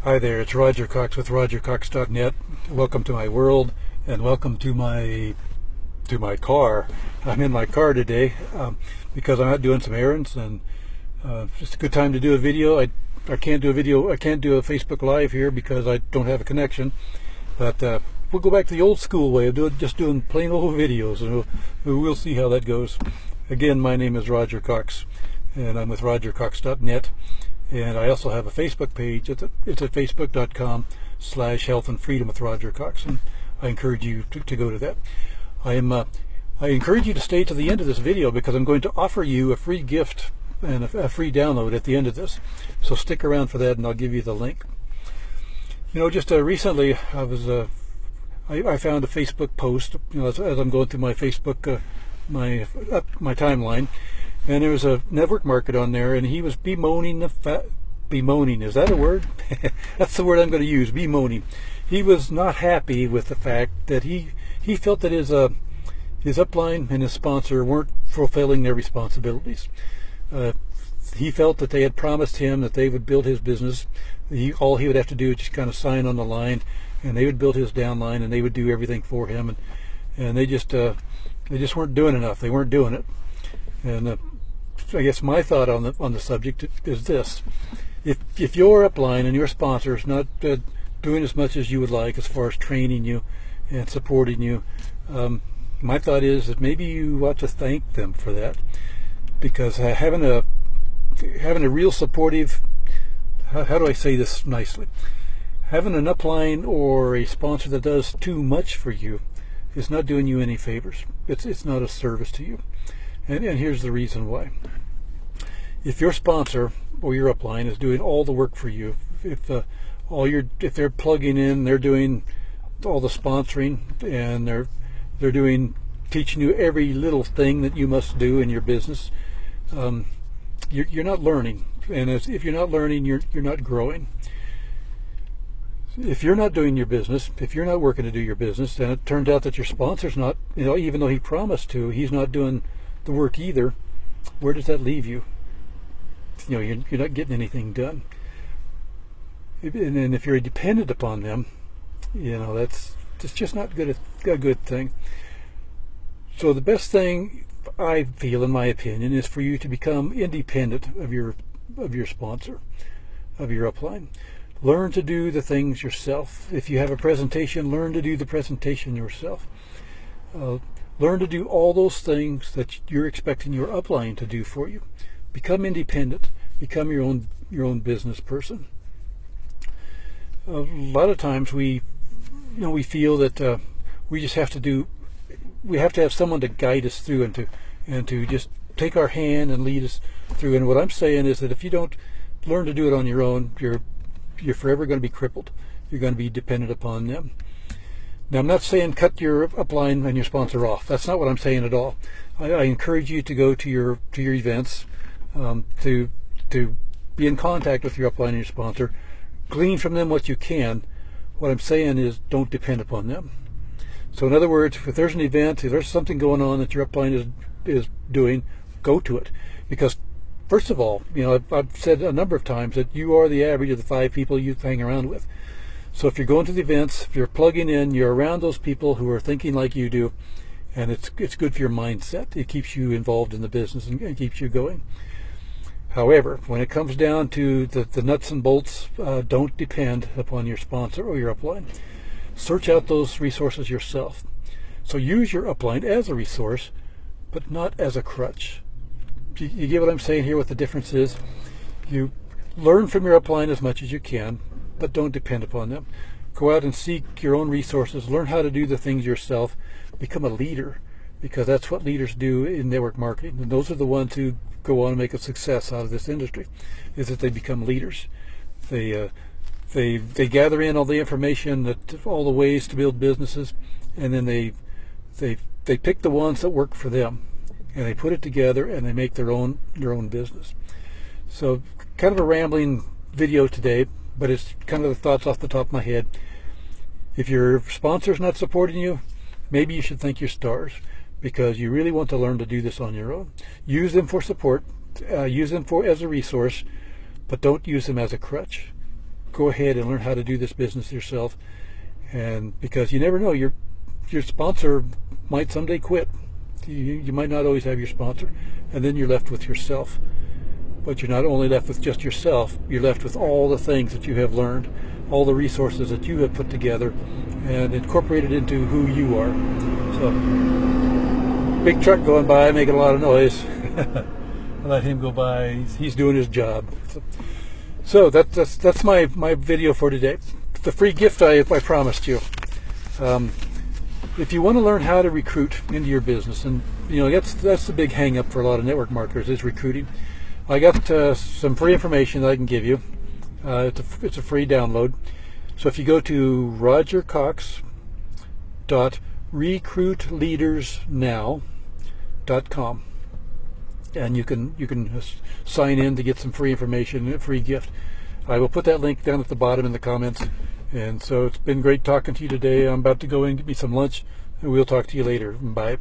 Hi there, it's Roger Cox with RogerCox.net. Welcome to my world and welcome to my car. I'm in my car today because I'm out doing some errands, and it's a good time to do a video. I can't do a video. I can't do a Facebook Live here because I don't have a connection. But we'll go back to the old school way of doing plain old videos, and we'll see how that goes. Again, my name is Roger Cox, and I'm with RogerCox.net. And I also have a Facebook page. It's at facebook.com/health and freedom with Roger Cox, and I encourage you to go to that. I encourage you to stay to the end of this video because I'm going to offer you a free gift and a free download at the end of this. So stick around for that, and I'll give you the link. You know, just recently I found a Facebook post. You know, as I'm going through my Facebook my timeline. And there was a network market on there, and he was bemoaning bemoaning, is that a word? That's the word I'm going to use, bemoaning. He was not happy with the fact that he felt that his upline and his sponsor weren't fulfilling their responsibilities. He felt that they had promised him that they would build his business. All he would have to do is just kind of sign on the line, and they would build his downline, and they would do everything for him. And they just weren't doing enough. They weren't doing it. And I guess my thought on the subject is this: if your upline and your sponsor is not doing as much as you would like as far as training you and supporting you, my thought is that maybe you ought to thank them for that, because having a real supportive, how do I say this nicely? Having an upline or a sponsor that does too much for you is not doing you any favors. It's not a service to you. And here's the reason why. If your sponsor or your upline is doing all the work for you, if they're plugging in, they're doing all the sponsoring, and they're teaching you every little thing that you must do in your business, you're not learning. And if you're not learning, you're not growing. If you're not doing your business, if you're not working to do your business, and it turns out that your sponsor's not, even though he promised to, he's not doing the work either, where does that leave you? You're not getting anything done. And if you're dependent upon them, that's just not a good thing. So the best thing, I feel, in my opinion, is for you to become independent of your sponsor, of your upline. Learn to do the things yourself. If you have a presentation, learn to do the presentation yourself. Learn to do all those things that you're expecting your upline to do for you. Become independent. Become your own business person. A lot of times we feel that we just have to have someone to guide us through and to just take our hand and lead us through. And what I'm saying is that if you don't learn to do it on your own, you're forever going to be crippled. You're going to be dependent upon them. Now, I'm not saying cut your upline and your sponsor off. That's not what I'm saying at all. I encourage you to go to your events, to be in contact with your upline and your sponsor. Glean from them what you can. What I'm saying is, don't depend upon them. So in other words, if there's an event, if there's something going on that your upline is doing, go to it. Because first of all, I've said a number of times that you are the average of the 5 people you hang around with. So if you're going to the events, if you're plugging in, you're around those people who are thinking like you do, and it's good for your mindset. It keeps you involved in the business and keeps you going. However, when it comes down to the nuts and bolts, don't depend upon your sponsor or your upline. Search out those resources yourself. So use your upline as a resource, but not as a crutch. You get what I'm saying here, what the difference is? You learn from your upline as much as you can, but don't depend upon them. Go out and seek your own resources. Learn how to do the things yourself. Become a leader, because that's what leaders do in network marketing. And those are the ones who go on and make a success out of this industry, is that they become leaders. They gather in all the information, all the ways to build businesses, and then they pick the ones that work for them, and they put it together, and they make their own business. So kind of a rambling video today, but it's kind of the thoughts off the top of my head. If your sponsor's not supporting you, maybe you should thank your stars, because you really want to learn to do this on your own. Use them for support, use them as a resource, but don't use them as a crutch. go ahead and learn how to do this business yourself. And because you never know, your sponsor might someday quit. You might not always have your sponsor, and then you're left with yourself. But you're not only left with just yourself, you're left with all the things that you have learned, all the resources that you have put together and incorporated into who you are. So, big truck going by, making a lot of noise. I let him go by. He's doing his job. So that's my video for today. The free gift I promised you. If you want to learn how to recruit into your business, and that's the big hang up for a lot of network marketers, is recruiting. I got some free information that I can give you. It's a free download. So if you go to rogercox.recruitleadersnow.com, and you can sign in to get some free information, a free gift. I will put that link down at the bottom in the comments. And so it's been great talking to you today. I'm about to go in and get me some lunch, and we'll talk to you later. Bye.